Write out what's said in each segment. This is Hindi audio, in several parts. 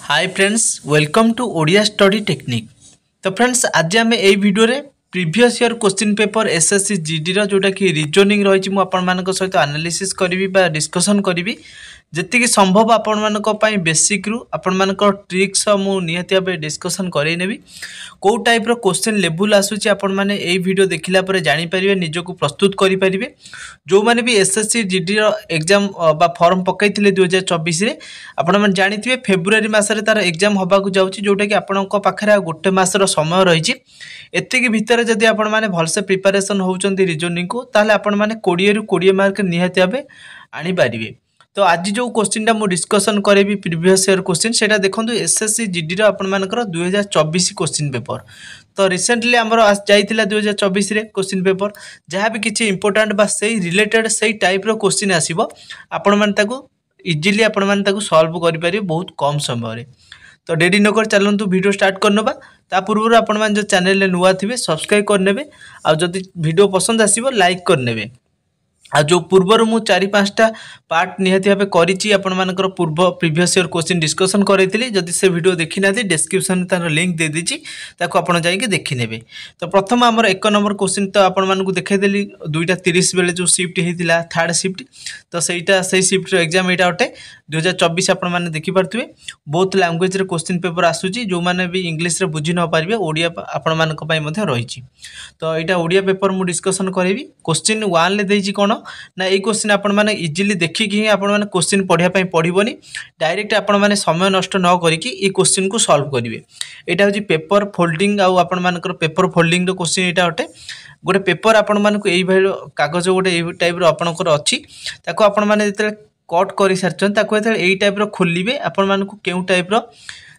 Hi friends welcome to Odia study technique. तो फ्रेंड्स आज आम ये वीडियो रे previous year question paper SSC GD जोटा कि रिजनिंग रही मुझे सहित एनालिसिस करी डिस्कसन करी जी संभव आपण मानी बेसिक रु आपण ट्रिक्स मुझे भाव डिस्कसन करनेबी कौ टाइप क्वेश्चन लेवल आसूची आपण मैंने यही वीडियो देखला जानीपर निजक प्रस्तुत करेंगे जो मैंने भी एसएससी जीडी एग्जाम फॉर्म पकई 2024 आपण जानी फेब्रुआरी मसरे तार एग्जाम होबाकू जाउची जोटा कि आपण पाखे गोटे मासर समय रही एतिक भितर जदि आपण मैंने भलसे प्रिपेरेसन होउचंती रिजनिंग को ताले आपण मैंने 20 रु 20 मार्क निहाती भावे आनी पारिबे। तो आज जो क्वेश्चन मु डिस्कसन करेबी प्रीवियस ईयर क्वेश्चन सेटा देखंतु एसएससी जीडी आपण मानकर 2024 क्वेश्चन पेपर। तो रिसेंटली आमर जाइतिला 2024 रे क्वेश्चन पेपर जहाँ भी किसी इंपोर्टेंट बा सेही रिलेटेड सेही टाइप रो क्वेश्चन आसीबो आपण माने ताकू इजीली आपण माने ताकू सॉल्व करि पारिबे बहुत कम समय रे। तो डेरी नकर चलतु वीडियो स्टार्ट करनबा ता पूर्व आपण माने जो चैनल रे नुआ थिबे सब्सक्राइब करनेबे आ जदि वीडियो पसंद आसीबो लाइक करनेबे आ जो पूर्वर मु 4-5टा पार्ट निहाती भाव करिछि आपण मानकर पूर्व प्रीवियस ईयर क्वेश्चन डिस्कसन करैतिली जदि से वीडियो देखि नाथि डिस्क्रिप्शन तार लिंक दे दीची ताको आपण जाइके देखि नेबे। तो प्रथम हमर 1 नंबर क्वेश्चन तो आपण मानकु देखाइ देली 2:30 बेले जो शिफ्ट हेतिला थर्ड शिफ्ट तो सेटा सेही शिफ्ट रो एग्जाम एटा ओटे 2024 आपण माने देखि परथुवे बोथ लैंग्वेज रे क्वेश्चन पेपर आसुची जो माने भी इंग्लिश रे बुझी न पारिबे ओडिया आपण मानक पई मध्ये रहिछि। तो एटा ओडिया पेपर मु डिस्कसन करेबी क्वेश्चन 1 ले देइछि कोन ना ये क्वेश्चन आपण माने इजीली देखिकी ही आपण माने क्वेश्चन पढ़िया पई पढ़िबोनी डायरेक्ट आपण माने समय नष्ट न करिकी ई क्वेश्चन को सॉल्व करिवे। एटा होची पेपर फोल्डिंग आ आपण मानकर पेपर फोल्डिंग रो क्वेश्चन एटा होटे गोटे पेपर आपण मानकु एई भाई कागज गोटे एई टाइप रो आपनकर अछि ताको आपण माने जते कट करि सारछन ताको एते एई टाइप रो खोलिबे आपण मानकु केउ टाइप रो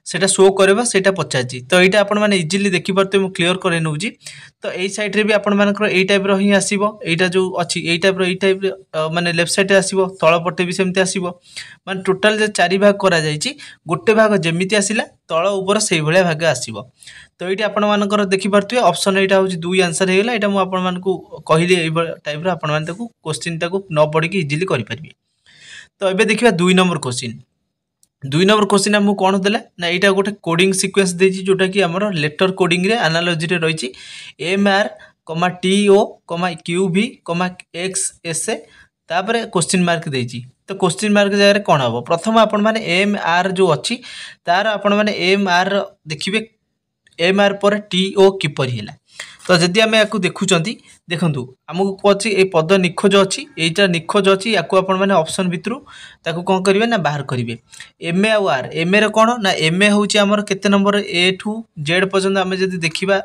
सेटा शो करबा सेटा पचाची। तो एटा आपण माने इजीली देखि परते मु क्लियर करे नउजी। तो एई साइड रे भी आपण मानकर एई टाइप रो ही आसीबो एटा जो अछि एई टाइप माने लेफ्ट साइड रे आसीबो तळ पटे भी सेमते आसीबो माने टोटल जे चारि भाग करा जाईची गोटे भाग जेमिति आसीला तळ ऊपर सेही भलिया भाग आसीबो। तो एटी आपण मानकर देखि परते ऑप्शन एटा होची दुई आंसर हेला एटा मु आपण मानकु कहिली एई टाइप रो आपण मान ताकू क्वेश्चन ताकू न पढी के इजीली करि परबे। तो एबे देखिबा 2 नंबर क्वेश्चन 2 नंबर क्वेश्चन हमू कौन देला ना यहाँ गोटे कोडिंग सिक्वेंस देछि जोटा कि हमर लेटर कोडिंग रे एनालॉजी रे रही MR, TO, QV, XSA तापर क्वेश्चन मार्क देछि। तो क्वेश्चन मार्क जगह कौन हम प्रथम आपण माने MR जो अच्छी तार आपण माने MR देखिबे MR पर TO किपर हैला। तो जदि आम या देखुं देखु आमको अच्छी ये पद निखोज अच्छी यहीटा निखोज अच्छी या मैंने ऑप्शन भितर ताकू कौन करेंगे ना बाहर करेंगे MA आउ R MA रे कौन ना MA हूँ आमर केते नंबर A ठू Z पर्यंत आम जब देखा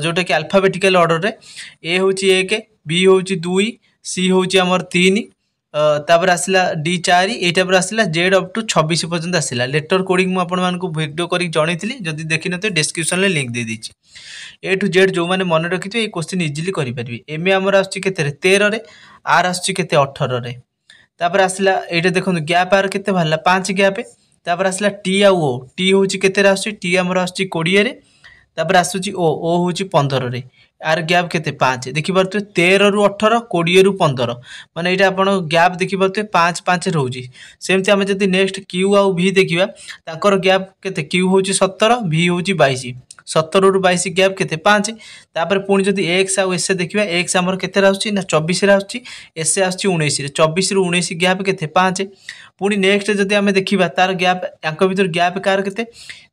जोटा कि अल्फाबेटिकल ऑर्डर रे A हूँ 1 B हूँ 2 C हूँ आमर 3 तापर आसला D 4 एटा पर आसला Z अप टू 26 पर्यंत आसला लेटर कोडिंग मु आपण मानकु वीडियो करी जणैथिली जदि देखि नते डिस्क्रिप्शन ले लिंक दे दीची A टू Z जो माने मन रखिथे ए क्वेश्चन इजीली करि परबे। MA हमर आछि केते 13 रे R आछि केते 18 रे तापर आसला एटा देखंतु गैप R केते भरला 5 गैप तापर आसला T आ O T होछि केते रे आछि T हमर आछि 20 रे तापर आसुची O होछि 15 रे आर गैप केते 5 देखि परते 13 रु 18 20 रु 15 माने एटा आपण गैप देखि परते 5 5 रहउची। सेमति हम जति नेक्स्ट Q आ V देखिबा ताकर गैप केते Q होछि 17 V होछि 22 17 रु 22 गैप केते 5 तापर पुणी जति X आ S देखिबा X हमर केते रहउची ना 24 रे आउची S आउची 19 रे 24 रु 19 गैप केते 5 पुणी नेक्स्ट जति आमे देखिबा तार गैप यांक भीतर गैप कार केते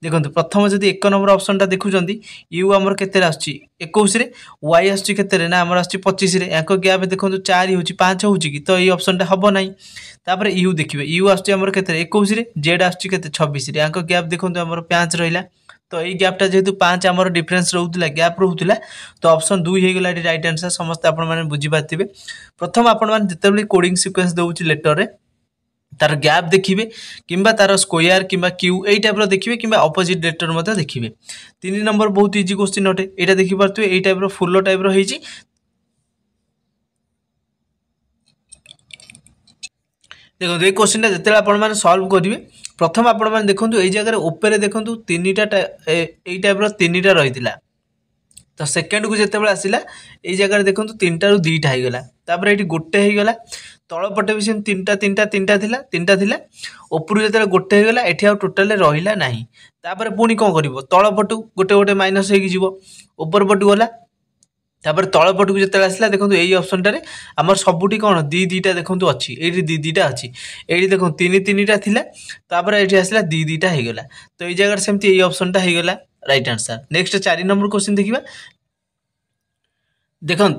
देखंतु प्रथम जति 1 नंबर ऑप्शन ता देखुचंदी U हमर केते आउची 21 रे Y आउची केते रे ना हमर आउची 25 रे यांक गैप देखंतु 4 होची 5 होची कि तो ए ऑप्शन ता हबो नाही। तापर U देखिबे U आउची हमर केते 21 रे Z आउची केते 26 रे यांक गैप देखंतु हमर 5 रहिला। तो ये गैपटा जेहेतु 5 आमर डिफरेंस रोला गैप रोला तो ऑप्शन 2 हो गला राइट आंसर समस्त आपण माने बुझी पाथिबे। प्रथम आपण माने जतेबेले कोडिंग सीक्वेंस दउची लेटर रे तार गैप देखिबे किंबा तार स्क्वायर किंबा क्यू एई टाइप रो देखिबे किंबा ऑपोजिट लेटर मध्ये देखिबे। 3 नंबर बहुत इजी क्वेश्चन होटे एटा देखि परतु एई टाइप रो फुल्लो टाइप रो हेची देखो ये क्वेश्चन जिते आपण मैंने सॉल्व करेंगे प्रथम आपण मैंने देखो ये जगह ऊपर देखो 3टा यही टाइप रही रही तो सेकेंड को जिते आसला ये जगह देखो 3 रू 2टा होगला तापर ये गोटे होगला तल पटे भी सेम तीनटा थिला ऊपर जो गोटे हो गला एठी आ टोटल रहिला नाही तापर पुणी कौन करिवो तल पटु गोटे गोटे माइनस होगी जीवो ऊपर पटु गला तापर तल पटू जो आसला देखो यही ऑप्शन टारे आमर सबुठी कौन दीटा देखो अच्छी ये दीटा अच्छी ये देखो तीन टा थिला तापर ये आसला दीटा हो गला तो ये जगह सेमती यही ऑप्शन टा हो गला right answer. Next 4 number question देखिबा देखो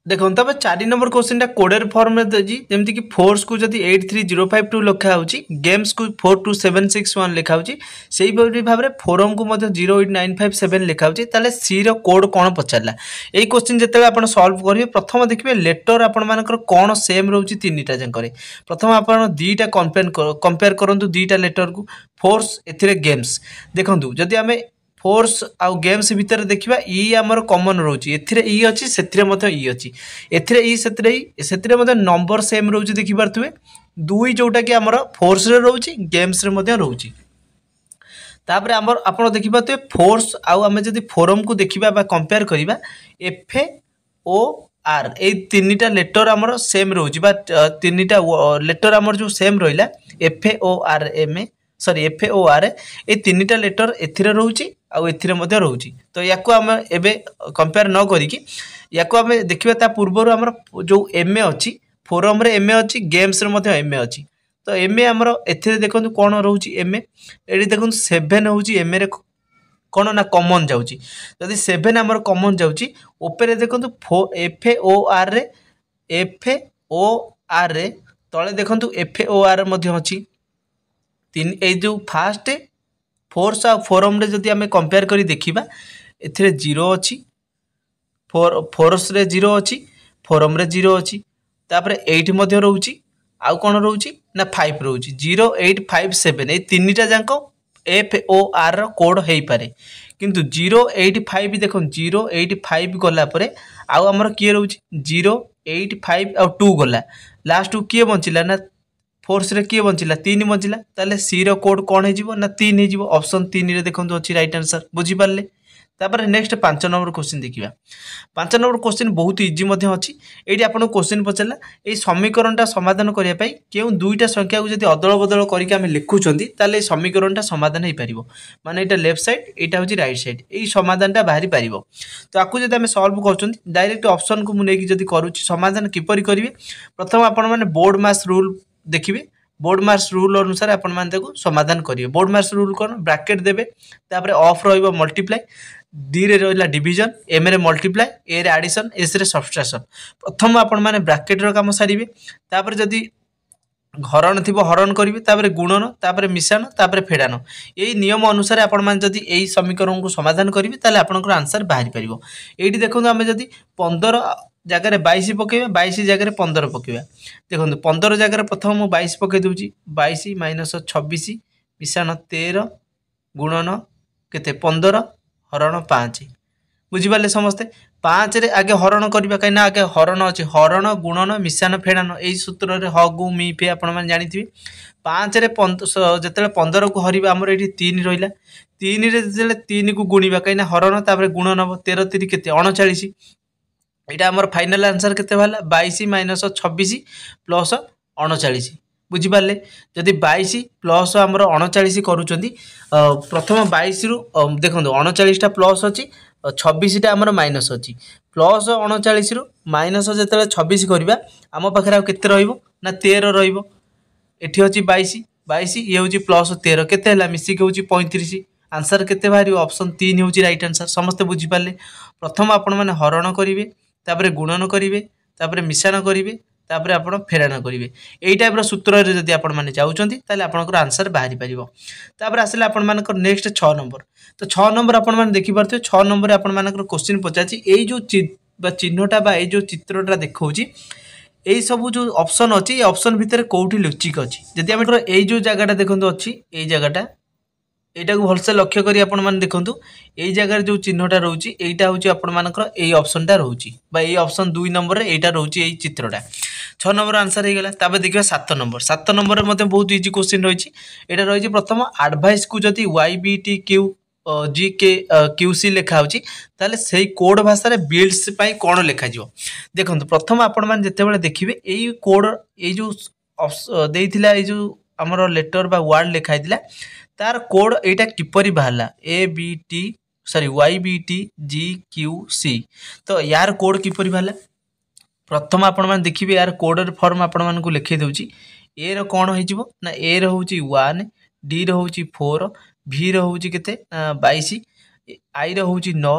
देखो तब 4 नंबर क्वेश्चन टा कोडर फॉर्म में दजी जेमति कि फोर्स को जदी 83052 लिखा होची गेम्स को 42761 लिखा होची सेही भाव रे फोरम को मध्य 08957 लिखा होची ताले सी रो कोड कोन पचारला एई क्वेश्चन जते आपण सॉल्व करिवे प्रथम देखिबे लेटर आपण मानकर कोन सेम रहउची तीनटा जंकरे प्रथम आपण दीटा कंपेयर करंतु दीटा लेटर को फोर्स एथिरे गेम्स देखंतु जदी हमें फोर्स आउ गेम्स भितर देखिबा ई हमर कॉमन रहउची एथिरे ई अछि सेथिरे मते ई अछि एथिरे ई सेथिरे मते नंबर सेम रहउची देखि परथुवे दुई जोटा कि हमर फोर्स रे रहउची गेम्स रे मते रहउची तापर हमर आपण देखि परथुवे फोर्स आउ हमें जदी फोरम को देखिबा बा कंपेयर करिबा एफ ओ आर ए तीनटा लेटर हमर सेम रहउची बा तीनटा लेटर हमर जो सेम रहिला F O R M sorry F O R A तीनटा लेटर एथिरे रहउची आउ एथिरे मध्य रहउची तो याको हम एबे कंपेयर न करी कि याको हम देखिबा ता पूर्वरो हमर जो एम ए अछि फोरम रे एम ए अछि गेम्स रे मध्य एम ए अछि तो एम ए हमर एथिरे देखंतु कोन रहउची एम ए एडी देखंतु 7 होउची एम ए रे कोन ना कॉमन जाउची जदी 7 हमर कॉमन जाउची ऊपर देखंतु एफ ओ आर रे एफ ओ आर रे तळे देखंतु एफ ओ आर मध्य अछि तीन ए जो फास्ट फोर्स आ फोरम रे जदी हमें कंपेयर करी देखिबा एथिरे 0 अछि फोर्स रे 0 अछि फोरम रे 0 अछि तापर 8 मध्ये रहउची आउ कोन रहउची ना 5 रहउची 0857 ए तीनटा जांको F O are row code हेई पारे किंतु 085 देखो 085 गला परे आउ हमर की रहउची 085 आ 2 गला लास्ट की बंचिला ना फोर्स रे किए बंचिला 3 बंचिला ताले सी रो कोड कोन हे जीवो ना 3 हे जीवो ऑप्शन 3 रे देखंतु अछि राइट आंसर बुझी पारले तापर नेक्स्ट 5 नंबर क्वेश्चन देखिबा 5 नंबर क्वेश्चन बहुत इजी मध्ये अछि एडी आपन क्वेश्चन पचला ए समीकरणटा समाधान करिया पई केउ दुईटा संख्या को जदी अदल बदल करिके हम लिखुचंती ताले समीकरणटा समाधान हे परिबो माने एटा लेफ्ट साइड एटा होची राइट साइड एई समाधानटा बाहरी परिबो तो आकु जदी हम सॉल्व करचंती डायरेक्ट ऑप्शन को मु नेकी जदी करूची समाधान किपरि करिवे प्रथम आपन माने बोर्ड मास रूल देखिए बोर्ड मार्क्स रूल अनुसार आपण माने समाधान करिवे बोर्ड मार्क्स रूल कोन ब्रैकेट देबे तापर ऑफ रहइबो मल्टीप्लाई डी रे रहला डिवीजन एम रे मल्टीप्लाई ए रे एडिशन एस रे सब्ट्रैक्शन प्रथम आपण माने ब्रैकेट रो काम सारिबे तापर जदी हरण थिबो हरण करिवे तापर गुणन तापर मिश्रण तापर फेडान एई नियम अनुसार आपण माने जदी एई समीकरण को समाधान करिवे ताले आपनकर आंसर बाहरी परिबो एठी देखो हमें जदी 15 जगह 22 पकेबा 22 जगह 15 पकेबा देखो 15 जगह प्रथम मु 22 पके दूची 22 माइनस 26 मिश्रण 13 गुणन केते 15 हरण 5 बुझी पाले समस्ते 5 रे आगे हरण करबा कहीं ना आगे हरण अछि हरण गुणन मिश्रण फेडान एई सूत्र रे ह गु मी फे आपण माने जानिथिबे 5 रे जतेले 15 को हरिबा हमर एठी 3 रहिला 3 रे जतेले 3 को गुणिबा कहीं ना हरण तापर गुणन हबो 13 3 केते 39 एटा हमर फाइनल आंसर केते भाला 22 माइनस 26 प्लस 39 बुझी पाले जदी 22 प्लस हमर 39 करूचंदी प्रथम 22 रु देखंदो 39 टा प्लस अछि 26 टा हमर माइनस अछि प्लस 39 रु माइनस जतेले 26 करबा हम पाखरा केते रहइबो ना 13 रहइबो एठी अछि 22 22 ये होची प्लस 13 केते हला मिसी के होची 35 आंसर केते बाहरी ऑप्शन 3 होची राइट आंसर समस्त बुझी पाले प्रथम आपण माने हरण करिवे तापर गुणन करिवे तापर मिश्रण करिवे तापर आपण फेराण करिवे एई टाइप रो सूत्र रे जदी आपण माने चाहुचंती ताले आपनकर आंसर बाहरी परिबो तापर आसले आपण मानकर नेक्स्ट 6 नंबर तो 6 नंबर आपण माने देखि परथे 6 नंबर आपण मानकर क्वेश्चन पचाची एई जो चिन्हटा बा एई जो चित्रटा देखौची एई सब जो ऑप्शन अछि ए ऑप्शन भितर कोठी लुचिक अछि जदी हमर एई जो जगहटा देखंतो अछि एई जगहटा एटा को भलसे लक्ष्य करी आपण माने देखंतु एई जगह जो चिन्हटा रहउची एईटा होची आपण मानकर एई ऑप्शनटा रहउची बा एई ऑप्शन 2 नंबर रे एईटा रहउची एई चित्रटा 6 नंबर आंसर हे गेला ताबे देखिबा 7 नंबर रे मते बहुत इजी क्वेश्चन रहिची एटा रहिची प्रथम एडवाइस को जदी YBTQ जी के क्यू सी लिखा होची ताले सेही कोड भाषा रे बिल्ड्स पई कोन लिखा जिवो देखंतु प्रथम आपण मान जते बेले देखिबे एई कोड एई जो देइथिला एई जो हमर लेटर बा वर्ड लिखा हितला तार कोड एटा किपरि बाहला A B T sorry Y B T G Q C तो यार कोड किपरि बाहला प्रथम आपण मान देखिबे यार कोडर फॉर्म आपण मान को लिखि दउची ए रो कोन होई जिवो ना ए रो होची 1 डी रो होची 4 भी रो होची केते 22 आई रो होची 9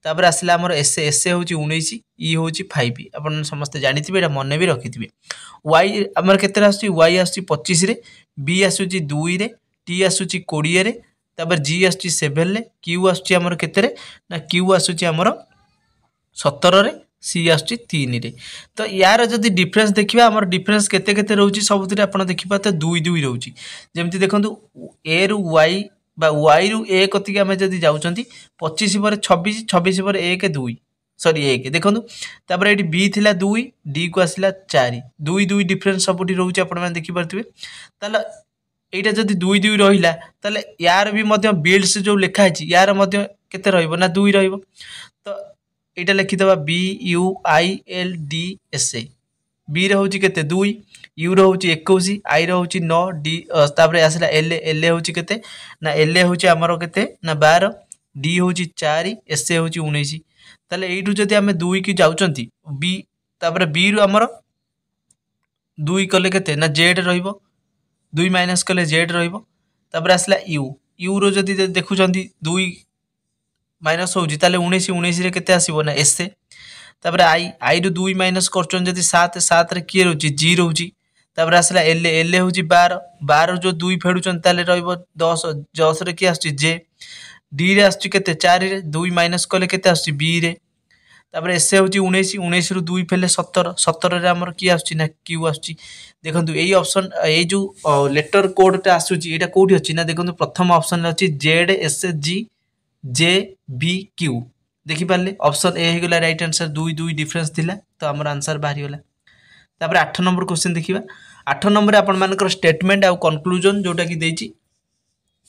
तापर आसला हमर एस एस होची 19 ई होची 5 आपण समस्त जानिथिबे एटा मने भी रखिथिबे वाई हमर केते आसुची वाई आसुची 25 रे बी आसुची 2 रे टी आसुची 20 रे तापर जी आसुची 7 रे क्यू आसुची हमर केते रे ना क्यू आसुची हमर 17 रे सी आसुची 3 रे तो यार जदि डिफरेंस देखिबा हमर डिफरेंस केते केते रहउची सबुतरे आपण देखिबा त 2 2 रहउची जेमति देखंतु ए रु वाई बा वाई रु ए कतिके हम जदि जाउचंती 25 पर 26 26 पर 1 2 सॉरी 1 देखंतु तापर एटी बी थिला 2 डी को आसिला 4 2 2 डिफरेंस सबुटी रहउची आपण माने देखि परथिबे ताला एटा जदि 2 2 रहिला ताले यार भी मध्य बिल्ड्स जो लिखा है यार मध्य केते रहइबो ना 2 रहइबो तो एटा लिखि दबा B U I L D S A B रहउची केते 2 यू रहउची 21 आई रहउची 9 डी तापरे आसला एल एल होची केते ना एल होची हमरो केते ना 12 डी होची 4 एस ए होची 19 ताले एइटु जदि हमें 2 की जाउचंती बी तापरे बी रु हमरो 2 कले केते ना जेड रहइबो 2 माइनस कले जेड रहइबो तापरे आसला यू यू रो जदि देखुचंती 2 माइनस होउची ताले 19 19 रे केते आसीबो ना एस तापर आई रु 2 माइनस करचन जदि 7 7 रे की रहउची जी रहउची तापर आसला एल एल होउची 12 12 जो 2 फेडुचन ताले रहइबो 10 10 रे की आछी जे डी रे आछी केते 4 रे 2 माइनस कले केते आछी बी रे तापर एस होउची 19 19 रु 2 फेले 17 17 रे हमर की आछी ना क्यू आछी देखंतु एई ऑप्शन एई जो लेटर कोड ता आछुची एटा कोठी अछि ना देखंतु प्रथम ऑप्शन रे अछि Z S G J B Q देखि पाले ऑप्शन ए हे गला राइट आंसर 2 2 डिफरेंस थिला तो हमर आंसर बाहरी गला तापर 8 नंबर क्वेश्चन देखिबा 8 नंबर आपण मानकर स्टेटमेंट आ कंक्लूजन जोटा कि देछि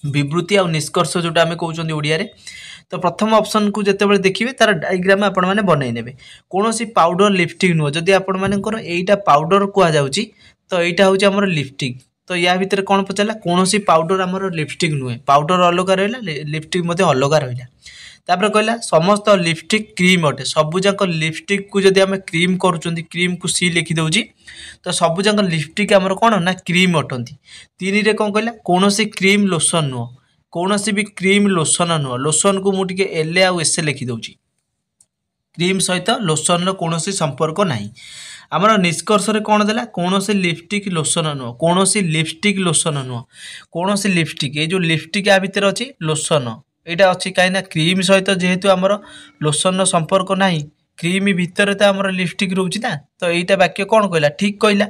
विवृत्ति आ निष्कर्ष जोटा हमें कहउछन ओडिया रे तो प्रथम ऑप्शन को जते बेले देखिबे तार डायग्राम आपण माने बनाई नेबे कोनोसी पाउडर लिफ्टिंग नो जदि आपण मानकर एइटा पाउडर को जाउची तो एइटा होची हमर लिफ्टिंग तो या भीतर कोन पचला कोनोसी पाउडर हमर लिपस्टिक नुहे पाउडर अलग रहला लिपस्टिक मध्ये अलग रहला तापर कहला समस्त लिपस्टिक क्रीम अटे सबु जाक लिपस्टिक को जदि हम क्रीम करूचंती क्रीम को सी लिखि दउची तो सबु जाक लिपस्टिक हमर कोन ना क्रीम अटंती तीन रे कोन कहला कोनोसी क्रीम लोशन नो कोनोसी भी क्रीम लोशन नो लोशन को मु टिके एल आ एस लिखि दउची क्रीम सहित लोशन रो कोनोसी संपर्क नाही आमर निष्कर्ष रे कोन देला कोनोसी लिपस्टिक लोशन नुह कोनोसी लिपस्टिक लोशन नुह कोनोसी लिपस्टिक ए जो लिपस्टिक आ भीतर अछि लोशन एटा अछि काइना क्रीम सहित जेहेतु आमर लोशन रो संपर्क नाही क्रीम भीतर त आमर लिपस्टिक रहउछि ना तो एटा वाक्य कोन कहला ठीक कहला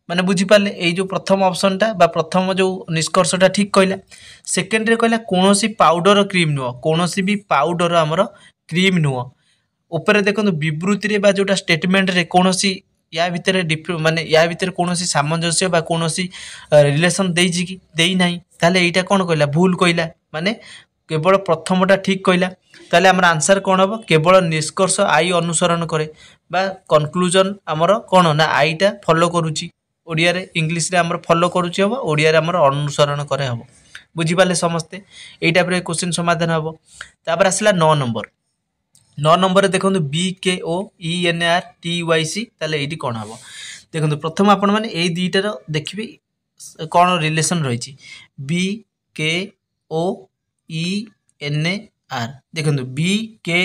माने बुझी पाले ए जो प्रथम ऑप्शन टा बा प्रथम जो निष्कर्षटा ठीक कहला सेकंड रे कहला कोनोसी पाउडर क्रीम नुह कोनोसी भी पाउडर आमर क्रीम नुह ऊपर देखो विवृत्ति रे बा जोटा स्टेटमेंट रे कोनोसी या भीतर माने या भीतर कोनोसी सामंजस्य बा कोनोसी रिलेशन देइछि कि देइ नाही ताले एटा कोन कहला भूल कहला माने केवल प्रथमटा ठीक कहला ताले हमर आंसर कोन हबो केवल निष्कर्ष आई अनुसरण करे बा कंक्लूजन हमर कोन ना आईटा फॉलो करूची ओडिया रे इंग्लिश रे हमर फॉलो करूची हबो ओडिया रे हमर अनुसरण करे हबो बुझी पाले समस्ते एटा पर क्वेश्चन समाधान हबो तापर आसला 9 नंबर 9 नंबर देखो B K O E N R T Y C ताले एटी कोन हबो देखो प्रथम आपण माने ए दीटार देखिबे कोन रिलेशन रहिछि B K O E N are देखो बी के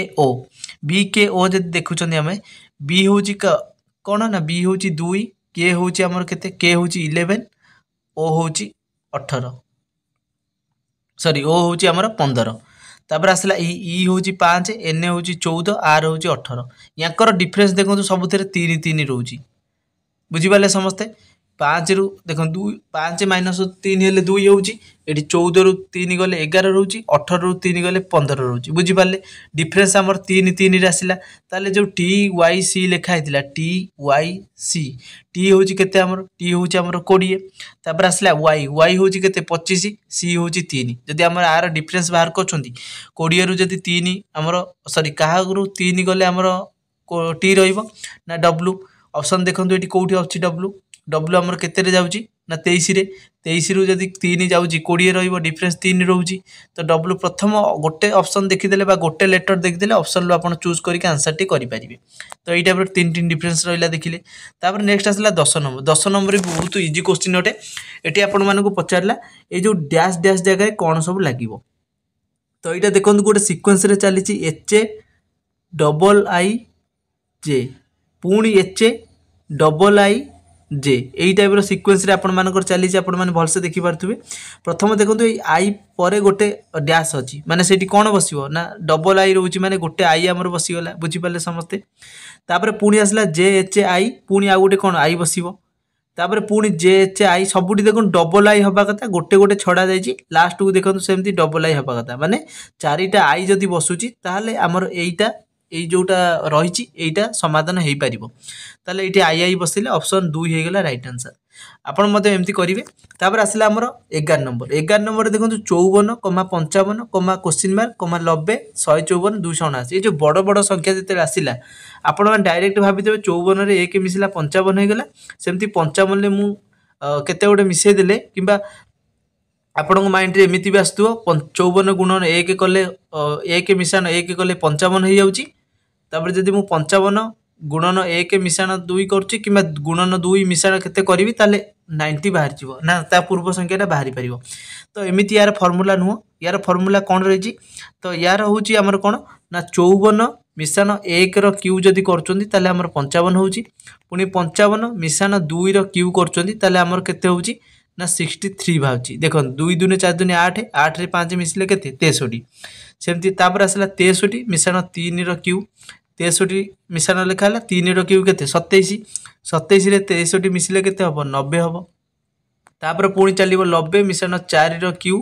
ओ जदि देखुचंदी हमें बी होची कोन ना बी होची 2 के होची हमर केते के होची 11 ओ होची 18 सॉरी ओ होची हमर 15 तापर आसला ई होची 5 एन होची 14 आर होची 18 याकर डिफरेंस देखो सबुथरे 3 3 रहउची बुझी पाले समस्ते पाँच रु देख पाँच माइनस तीन हेल्ले दुई होची ये 14 रु 3 गले 11 रोचे 18 रु 3 गले 15 रोचे बुझिपारे डिफरेन्स आमर 3 3 आसला ताले जो टी वाई सी लिखाई टी वाई सी टी हूँ केते आमर टी हूँ आमर 20 तापर आसला वाई वाई हूँ केते 25 सी हूँ 3 जदि आम आर डिफरेन्स बाहर कर 20 रु जदि 3 आमर सॉरी क्या 3 गले आमर टी रहा डब्लू ऑप्शन देखो ये कौटी अच्छी डब्लू डब्लू आमर केते जाऊँगी ना 23 रु जदि 3 जाऊँगी 20 रही डिफरेन्स 3 रोचे तो डब्लू प्रथम गोटे ऑप्शन देखीदे गोटे लेटर देखीदे ऑप्शन रू आप चूज करके आंसर टी करेंगे तो ये टाइप तीन तीन डिफरेन्स रहा देखिले तापर नेक्स्ट आसला 10 नंबर भी बहुत इजी क्वेश्चन अटे ये आपण मानक पचारा ये जो डैश डैश जगह कौन सब लगे तो यहाँ देखो गोटे सिक्वेन्स चली एच ए डबल आई जे पुणी एच ए डबल आई जे यही टाइप सिक्वेन्स आपण मानक चली भलसे देखिपे प्रथम देखो आई पर गोटे डैश अच्छी माने से कौन बस ना डबल आई रोचे माने गोटे आई आमर बसीगला बुझीपारे समस्ते तापर पुणी आसला जे एच आई पुणी आउ गोटे कौन आई बस तापर पुणी जे एच आई सबुठी देखो डबल आई हवा कथा गोटे गोटे छड़ा जाइए लास्ट को देखो सेमती डबल आई हवा कथा माने चारिटा आई जदि बसुची ताहले आमर एईटा এই जोटा रही এইটা समाधान हो पार ताले ये आई आई बसले ऑप्शन 2 हो गला राइट आंसर आपण मते एमती करिवे तापर आसला हमर 11 नंबर देखो 54 55 क्वेश्चन मार्क 90 154 279 ये जो बड़ बड़ संख्या जिते आसला आपण मैंने डायरेक्ट भाभी 54 रे 1 मिसला 55 हो गला सेमती 55 रे मु केते गोटे मिसई देले किबा आपण माइंड रे एमिति भी आसुव 54 गुणन 1 कले 1 मिशाण 1 कले 55 हो जाउची तापर जदि मु 55 गुणन 1 मिशाण 2 करूची किबा गुणन 2 मिशाण केते करिवि ताले 90 बाहर जीवो ना ता पूर्व संख्याटा बाहरी परिवो तो एमिति यार फार्मूला नुह यार फार्मूला कोन रहिची तो यार होची हमर कोन ना 54 मिशाण 1 रो क्यू जदि करचोंदी ताले हमर 55 होची पुनी 55 मिशाण 2 रो क्यू करचोंदी ताले हमर केते होची ना 63 बाहर देख 2 दूने 4 दूने 8 8 रे 5 मिसले के 63 सेमती तापर आसला 63 मिशाण 3 रो क्यू 63 मिशाण लिखा 3 रो क्यू के 27 27 रे 63 मिसले के 90 हम तापर पुणी चलो 90 मिशाण 4 रो क्यू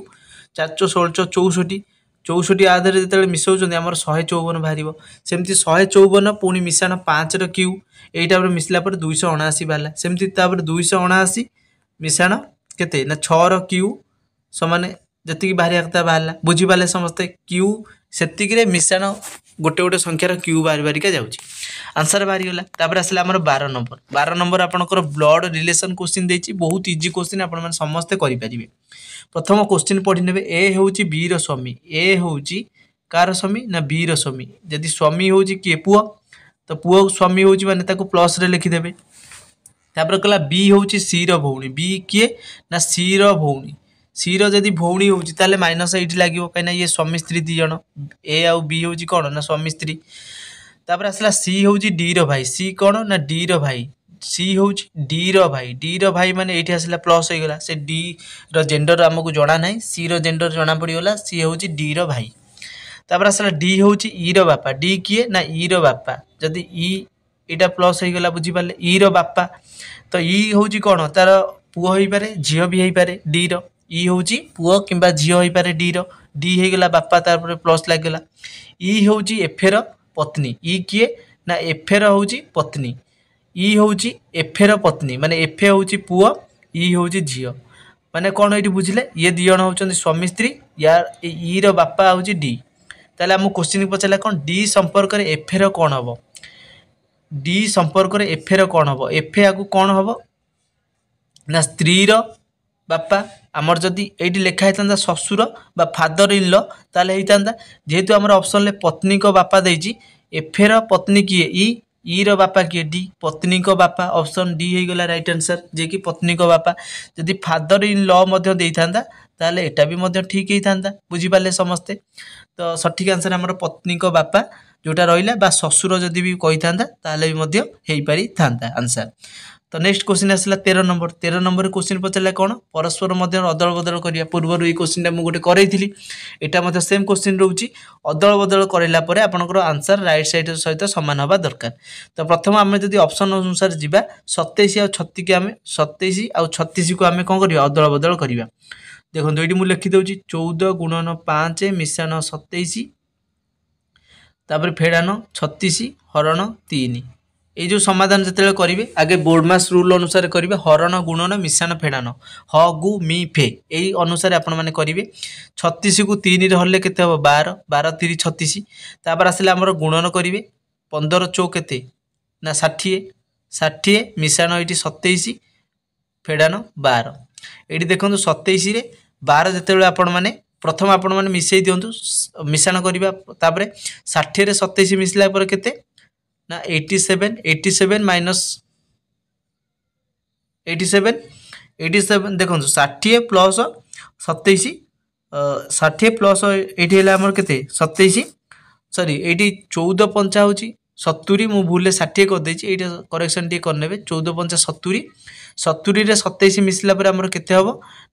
4 16 64 64 आधार जो मिसाऊँ आम 154 बाहर सेमती 154 पुणी मिशाण 5 रो क्यू यही टाइप मिसला 279 बाहर सेमती 279 मिशाण केते ना 6 रो क्यू समान जति बाहर कथा बाहर बुझीपारे समस्ते क्यू से मिशाण गोटे गोटे संख्यार क्यू बाहर बाहरिका जाऊँगी आंसर बाहरी गला तापर आसला आमर 12 नंबर आपनकर ब्लड रिलेशन क्वेश्चन देछि बहुत इजी क्वेश्चन आपण माने समस्ते करि परिबे प्रथम क्वेश्चन पढ़ी नेबे ए होउची बी रो स्वामी ए होउची कार स्वामी ना बी रो स्वामी जदि स्वामी होउची के पुओ तो पुओ स्वामी होउची माने ताको प्लस रे लिखि देबे तापर कला बी होउची सी रो भौणी बी किए ना सी रो भौणी सी रो जदि भौणी होउची ताले माइनस एठी लागिवो काइना ये स्वामी स्त्री दी जण ए आउ बी होउची कोन ना स्वामी स्त्री तापर आसला सी होउची डी रो भाई सी कोन ना डी रो भाई सी होउची डी रो भाई माने एठी आसला प्लस हो गला से डी रो जेंडर हमकु जणा नाही सी रो जेंडर जणा पड़ी गला सी होउची डी रो भाई तापर आसला डी होउची ई रो बापा डी किए ना ई रो बापा जदि ई एटा प्लस हो गला बुझी पाले ई रो बापा तो ई होउची कोन तार पुओ होई पारे झियो भी होई पारे डी रो ई होउची पुओ किंबा झियो होई पारे डी रो डी हो गला बापा तार प्लस लाग गला ई होउची एफ रो पत्नी ई किए ना एफ रो होउची पत्नी ई होउची एफ रो पत्नी माने एफ होउची पुओ ई होउची झियो माने कोन एठी बुझिले ये दी जण होउचंदी स्वामी स्त्री यार ई रो बापा होउची डी ताले हम क्वेश्चन पछला कोन डी संपर्क रे एफ रो कोन हबो डी संपर्क रे एफ रो कोन हबो एफ आगु कोन हबो ना स्त्री रो बापा आमर जदि एठी लिखा हेतंदा ससुर बा फादर इन लॉ ताले हेतंदा जेहेतु हमर ऑप्शन ले पत्नी को बापा देजी एफ रो पत्नी किए ई रो बापा किए डी पत्नी को बापा ऑप्शन डी हो गला राइट आंसर जे कि पत्नी को बापा जदि फादर इन लॉ मध्य देइथांदा ताले एटा भी मध्य ठीक हेइथांदा बुझी पाले समस्ते तो सठिक आंसर हमर पत्नी को बापा जोटा रहिला बा ससुर जदि भी कहिथांदा ताले भी मध्य हेइ पारि थांदा आंसर तो नेक्स्ट क्वेश्चन आसला 13 नंबर क्वेश्चन पचारा कौन परस्पर मध्य अदल बदल करिया पूर्व ये क्वेश्चन मुझे गोटे करैथिली एटा सेम क्वेश्चन रोची अदल बदल कराला आपनकर आंसर राइट साइड सहित सामान हवा दरकार। तो प्रथम आम जब ऑप्शन अनुसार जीवा 27 आ 36 के आम 27 आ 36 को आम कौन करवा अदल बदल करवा। देखो ये मुझे लिखिदे 14 गुणन 5 मिश्रण 27 तापर फेड़ान 36 हरण 3 ये जो समाधान जिते करेंगे आगे बोर्डमास रूल अनुसार करेंगे हरण गुणन मिश्रण फेड़ान ह गु मी फे यही अनुसार आपण मैंने करेंगे 36 को 3 रे हल्ले केते हम 12 12 3 36 तापर आसले आमर गुणन करेंगे 15 चौ केते ना 60 60 मिश्रण ये 27 फेड़ान 12 ये देखो 27 रे 12 जिते आपण मैंने प्रथम आपण मैंने मिसई दिंतु मिश्रण करवा तापर 60 रे 27 मिसला केते ना 87 माइनस 87 देखो 60 प्लस 27 60 प्लस ये आमर के 27 सॉरी ये 14 पंचा हूँ 70 मुझे भूल 60 करदे ये करेक्शन टे करने 14 पंचा 70 70 रे 27 मिसला आमर केते हम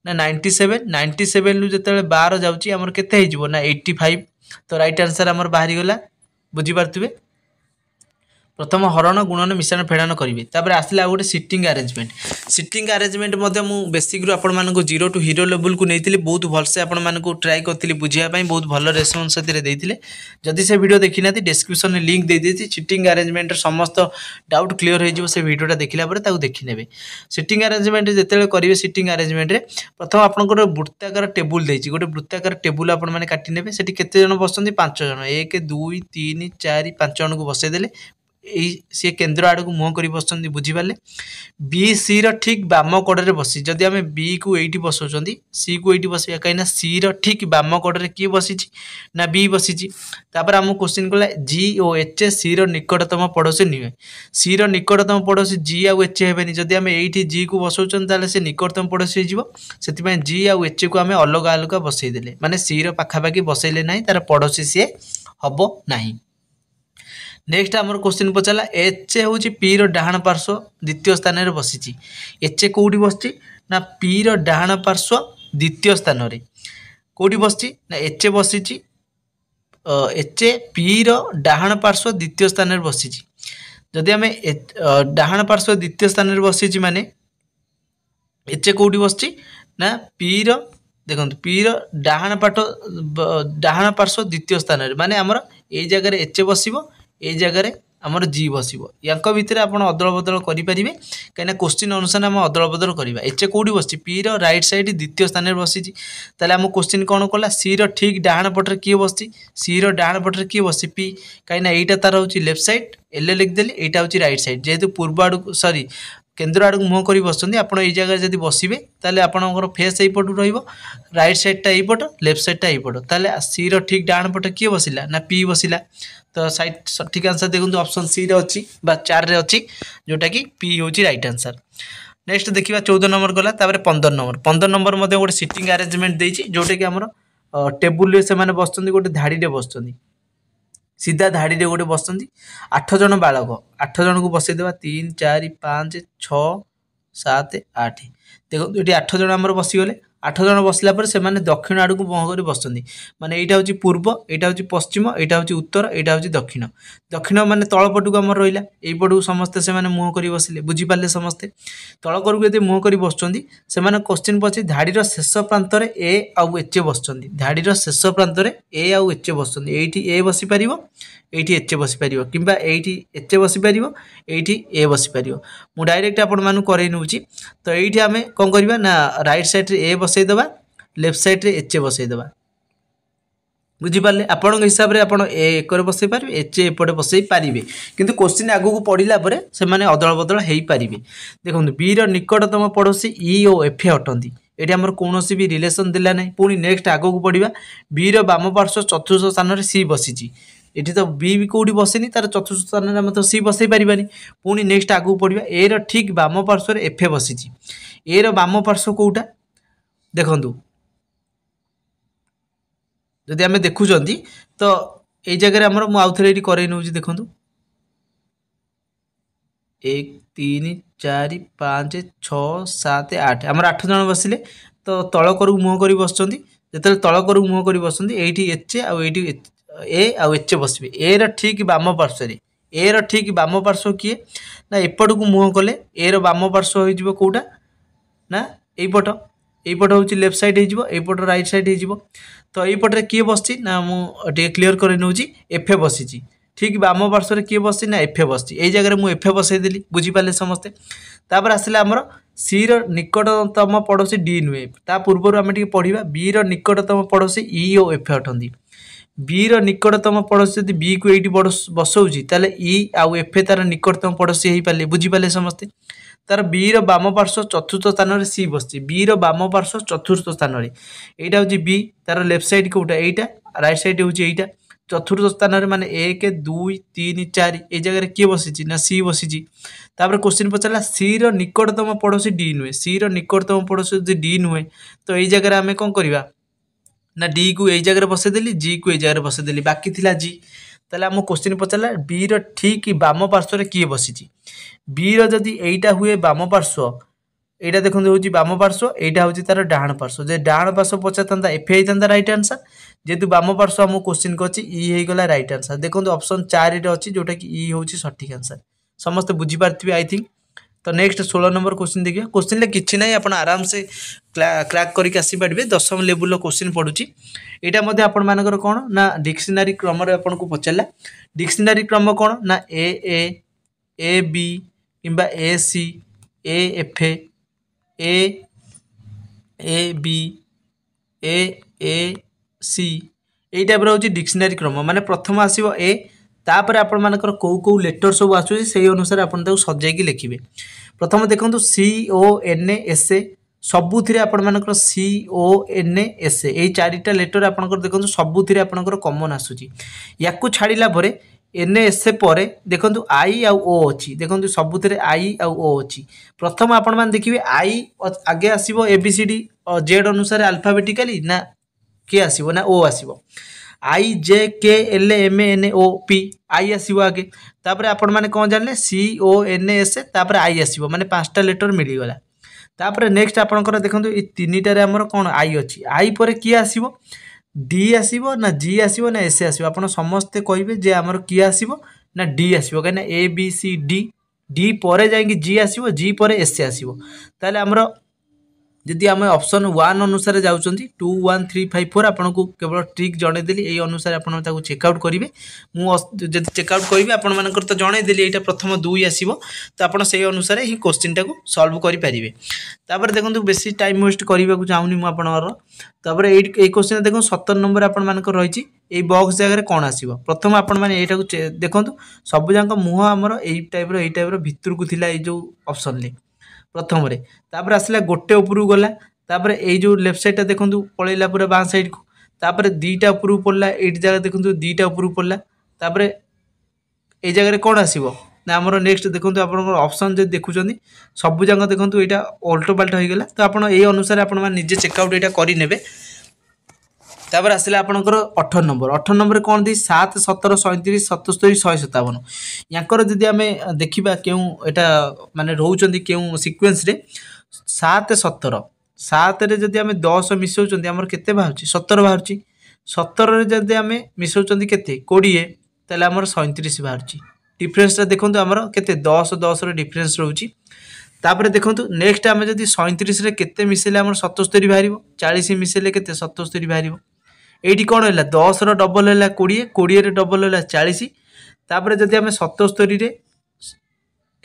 ना 97 रु जिते 12 जाऊँगी आमर केते ना 85। तो राइट आंसर आमर बाहरी गला बुझीपारे। प्रथम हरण गुणन मिश्रण फेड़ान करेंगे तापर आसला गोटे सिटिंग आरेंजमेंट मु बेसिक रू आपण मानक 0 टू हीरो लेवल को नहीं बहुत भलसे आपण मानक ट्राई करती बुझापी बहुत भल रेस्पन्स देते जदि से वीडियो देखी ना डिस्क्रिप्शन में लिंक दे देती सिटिंग आरेंजमेंट समस्त डाउट क्लीयर हो वीडियोटा देखला देखी ने सिटिंग आरेंजमेंट जिते करेंगे सिटिंग आरेंजमेंट प्रथम आपंकर वृत्ताकार टेबुल देती गोटे वृत्ताकार टेबुल आपण मैंने काटी ने केते जन बस 5 जन 1 2 3 4 5 जन को बसईदे सी केन्द्र आड़ को मुह कर बस बुझीपारे बी सी ठीक बाम कड़े बसी जदि आम बी को ये बसाऊँ सी को ये बस कहीं सी ठीक बाम कड़े किए बसी ना बी बसी आम क्वेश्चन कला जी और एच सी निकटतम पड़ोसी नुहे सी निकटतम पड़ोसी जी आउ एच हेनी जदि आम ये जी को बसाऊँ से निकटतम पड़ोसी हो जी आउ एच को आम अलग अलग बसईदे माने सी पाखापाखि बसैले ना तार पड़ोसी सी हम ना। नेक्स्ट आमर क्वेश्चन पचारा एच हूँ पी डाहाण पार्श्व द्वितीय स्थान में बसी एच कौटी बस ना पी डाहाण पार्श्व द्वितीय स्थान में कौटी बस ना एच बसी एच पी डाहाण पार्श्व द्वितीय स्थान में बसी जदि आम डाहाण पार्श्व द्वितीय स्थान में बसी माने एच कौटी बस ना पी देखो पी डाहाण पार्श्व द्वितीय स्थान में माने आमर ये जगह एच बस ये जगह आमर जी बस या भितर आप अदल बदल करें कहीं क्वेश्चन अनुसार आम अदल बदल करवा एच कौटी बस पी राइट साइड द्वितीय स्थान में बसी आम क्वेश्चन कौन कला सी ठीक डाहाण पटे किए बस सी डाहाण पटे किए बस पी कहीं यहाँ तार हूँ लेफ्ट साइड एल लिखिदेली यहाँ हूँ राइट साइड जेहेतु पूर्व आड़ सॉरी केन्द्र आड़ को मुह कर बसते आप ये जगह जब बसवे ताले आपणकर फेस यहीपटू रईट साइडटा यहीपट लेफ्ट साइडटा यहीपट ताले सी ठीक डाहाण पटे किए बसला ना पी बसला। तो साइड सठिक आंसर देखो ऑप्शन सी रे अच्छी 4 रे अच्छी जोटा कि पी हूँ राइट आंसर। नेक्स्ट देखा 14 नंबर गला 15 नंबर गोटे सिटिंग आरेंजमेंट देती जोटा कि आम टेबुल से बस गोटे धाड़ी बस सीधा धाड़ी गोटे बस 8 जन बालक 8 जन को बसईदे 3 4 5 6 7 8 देखो ये 8 जन आम बसीगले 8 जन बसला से दक्षिण आड़ को मुह कर बस माने यहाँ हूँ पूर्व यहाँ हूँ पश्चिम यहाँ हूँ उत्तर यहाँ हूँ दक्षिण दक्षिण माने तलपटू आम रहा यहीपटू समस्ते से मुह कर बसिले बुझीपारे समस्ते तलकर यदि मुह कर बसुँच से क्वेश्चन पचे धाड़ीर शेष प्रांत ए आउ एच बस धाड़ीर शेष प्रांत ए आउ एच बस ये बसीपर ये एच बसीपर कि एच बसीपर ये ए बसीपर मु डायरेक्ट आपण कर नौची। तो ये आम कौन करवा ना राइट साइड ए बसईदे लेफ्ट साइड रे एच बसईदे बुझीपारे आपण हिसाब से आप एक बसई पारे एच एपटे बसई पारे किंतु क्वेश्चन आगू पढ़ला से अदल बदल हो पारे। देखो बी निकटतम पड़ोसी ई और एफ अटंती ये आमर कौन भी रिलेसन देला ना पुणी नेक्स्ट आगू पढ़ा बी बाम पार्श्व चतुर्थ स्थान में सी बसी ये तो बी भी कौटी बसेनी तार चतुर्थ स्थान में तो सी बसई पारानी पुणी नेक्स्ट आगू पढ़ा ए ठीक बाम पार्श्व एफ बसी ए बाम पार्श्व कौटा देखु जदि आम देखुं तो ये जगह आमर मुझे कर देखु 1 3 4 5 6 7 8 आमर 8 जन बसिले तो तल करू मुह करी बसचंदी जेते तल करू मुह करी बसचंदी एठी एच आ एठी ए आ एच बसबे ए र ठीक बाम पार्श्व रे ए र ठीक बाम पार्श्व किए ना एपट को मुह कले ए रो बाम पार्श्व होई जिवो कोडा ना एपट हूँ लेफ्ट साइड होपट रईट साइड हो तो यपटे किए बस ना मुझे क्लीयर कर नौची एफ बसी ठीक बाम पार्श्व किए बस ना एफ बस जगह मुझे एफ बसईदेली बुझीपारे समस्ते तापर आसला आमर सी निकटतम पड़ोसी डी नुहे ता पूर्व आम पढ़ा बी निकटतम पड़ोसी ई और एफ अटंती बी निकटतम पड़ोसी जब बी को ये बसौची ताले ई आउ एफ तार निकटतम पड़ोसी हो पारे बुझीपारे समस्ते तार बी बाम पार्श्व चतुर्थ स्थान में सी बस बी बाम पार्श्व चतुर्थ स्थान में यहाँ हूँ बी तार लेफ्ट साइड कौटा यहाँ राइट साइड हूँ यहाँ चतुर्थ स्थान में माने 1 2 3 4 ये जगह किए बसी ना सी बसी क्वेश्चन पचारा सी निकटतम पड़ोसी डी नुहे सी निकटतम पड़ोसी जो डी नुहे तो ये जगह आम कौन करवा ना डी को यही जगह बसईदेली जी को यही जगह बसईदेली बाकी थिला जी ताले आम क्वेश्चन पचारा बी ठीक बाम पार्श्व किए बसी बी रदि एटा हुए बाम पार्श्व यहाँ देखते हूँ बाम पार्श्व यहाँ हूँ तार डाण पार्श्व जे डाण पार्श्व पचार एफ होता रईट आंसर जेहेतु बाम पार्श्व आम क्वेश्चन अच्छी ई होगा रईट आंसर देखो ऑप्शन 4 अच्छी जोटा कि ई हूँ सठिक आंसर समस्त बुझीपारे आई थिंक तो नेक्स्ट 16 नंबर क्वेश्चन देखिए क्वेश्चन किसी ना आप आराम से क्राक करके आसीपारे 10वीं लेवल क्वेश्चन पड़ुची यहाँ आपण मानकर कौन ना डिक्शनरी क्रम आपको पचारा डिक्शनरी क्रम कौन ना ए बी किंबा ए सी ए एफ ए बी ए सी यही टाइप हूँ डिक्शनरी क्रम माने प्रथम आसो ए तापर आपण मानकर कौ कौ लेटर सब आसुची से अनुसार आपण ताको सजाइकी लिखिबे प्रथम देखंतु सी ओ एन एस ए सबुथिरे आपण मानकर सी ओ एन एस ए यही 4टा लेटर आपनकर देखंतु सबुथिरे आपनकर कॉमन आसुची याकू छाड़िला परे एन एस ए पर देखो आई आउ ओ अच्छी देखो सबुथिरे आई आउ ओ अच्छी प्रथम आपण मान देखिए आई आगे आसो A B C D Z अनुसार अल्फाबेटिकाली ना के आसो ना ओ आसो I J K L M N O P I आसो आगे तापर आपण मैंने कौन जानले सी ओ एन एस तापर आई आसो माने 5टा लेटर मिलगला तापर नेक्स्ट आपंकर देखो ये 3टारे आमर कौन आई अच्छी आई पर किए आसो डी आसो ना जी आसो ना एस आसो आप समस्ते कहे जे आमर किए आसो ना डी आसो कहीं A B C D D पर जाकि जी आसो जी पर एस आसो ताले आमर जदि आम ऑप्शन 1 अनुसार जाऊँ 2 1 3 5 4 आपन को केवल ट्रिक जनईदेली यही अनुसार आपको चेकआउट करेंगे मुझे चेकआउट करी आपण मानकर तो जनईदेली यहाँ प्रथम 2 आसो तो आपड़ से अनुसार ही क्वेश्चन टाक सल्व करेंगे तापर देखो बेसी टाइम वेस्ट करने को चाहूनी मुझे ये क्वेश्चन देखो 17 नंबर आपण मानकर रही ये बॉक्स जगह कौन आसो प्रथम आपण मैंने यहाँ देखो सबूक मुह आमर यही टाइप भितर को थिला जो ऑप्शन ले प्रथम तापर आसला गोटे उपरू गला तापर ये जो लेफ्ट साइड देखो पलैला पूरा बाँ साइड को तापर 2टा उपरू पड़ला ये जगह देखो 2टा उपरू पड़ला तापर ये जगह कौन आसो ना आमर नेक्स्ट देखो आप ऑप्शन जो देखुं सबू जाक देखो यहाँ अल्टो पाल्ट हो गला तो आप अनुसार आपजे चेकआउट यहाँ करेंगे तापर आसला आपंकर 18 नंबर कौन दी 7 17 37 77 157 यांकर जदि आम देखा क्यों यहाँ माने रोचंदी क्यों सीक्वेंस रे 7 17 7 रे जदि आम 10 मिसौचंदी आमर केते बाहर 17 बाहर 17 रे जदि आम मिसौचंदी केते 20 ताले आमर 37 बाहर डिफरेंस देखो आमर केते 10 10 रे डिफरेंस रोची तापर देखो नेक्स्ट आम जदि 37 रे केते मिसेले आमर 77 बाहर 40 मिसेले केते 77 बाहर ये कौन है 10 डबल है 20 20 डबल है 40 तापर जदि आम 77 रे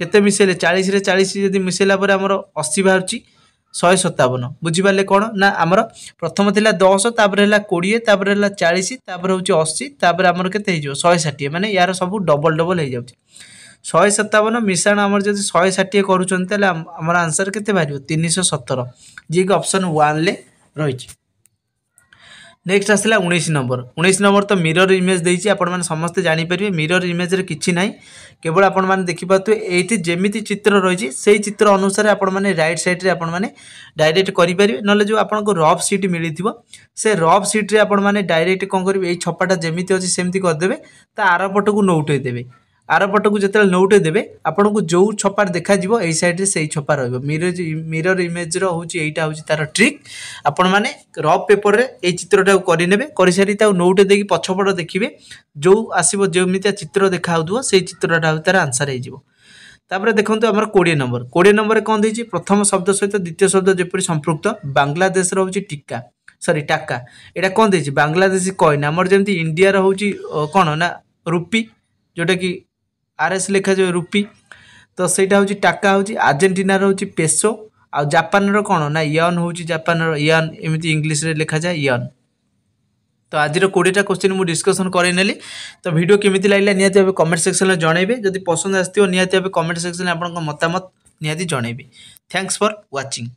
केते मिसेले 40 रे 40 जदि मिसेला पर आमर 80 बाहर 157 बुझीपारे कौन ना आमर प्रथम थिला 10 तापर है 20 तापर है 40 तापर हूँ 80 तापर आमर केते 160 माने यार सब डबल डबल हो जाए 157 मिशाण आमर जब 160 करूँ आमर आंसर केते बाहर 317 जी ऑप्शन 1 ले रही नेक्स्ट आसला 19 नंबर तो मिरर इमेज देती आपण मैंने समस्ते जानीपर मिरर इमेज किसी ना केवल आपण मैंने देखिपे ये जमी चित्र रही से चित्र अनुसार आपण मैंने राइट साइड आपण मैंने डायरेक्ट करेंगे ना जो आपको रफ सीट मिली से रफ सीट्रे आपण मैंने डायरेक्ट कौन करेंगे ये छपाटा जमी अच्छी सेमती करदे आर पट को नौटेदेवे आर पट को जिते नौटे देवे आपन को जो छपार देखा यही सैड्रे से छपा मिरर इमेज रहा हूँ तार ट्रिक आपण मैंने रफ पेपर में ये चित्रटा करे कर सारी नौटे देकी पछपट देखिए जो आसो जमीतिया चित्र देखा से चित्रटा तार आंसर हो देखो आम 20 नंबर कौन देती प्रथम शब्द सहित द्वितीय शब्द जपरी संपृक्त बांग्लादेश हूँ टीका सॉरी टाका यहाँ कौन देती बांग्लादेशी कॉइन आमर जमी इंडिया हूँ कौन ना रुपी जोटा कि आरएस लिखा जाए रुपी तो सहीटा हूँ टाका हूँ आर्जेंटीनार हूँ पेसो आ जापान कौन ना यन हूँ जापान यन एमती इंग्लीश लिखा जाए यन। तो आज 20टा क्वेश्चन मुझे डिस्कसन करनेली तो वीडियो केमिति लागला निहाती भाव कमेंट सेक्शन में जनइबे जदि पसंद आसथिबो निहाती भाव कमेंट सेक्शन में आपन मतामत निहाती जनइबे। Thanks for watching.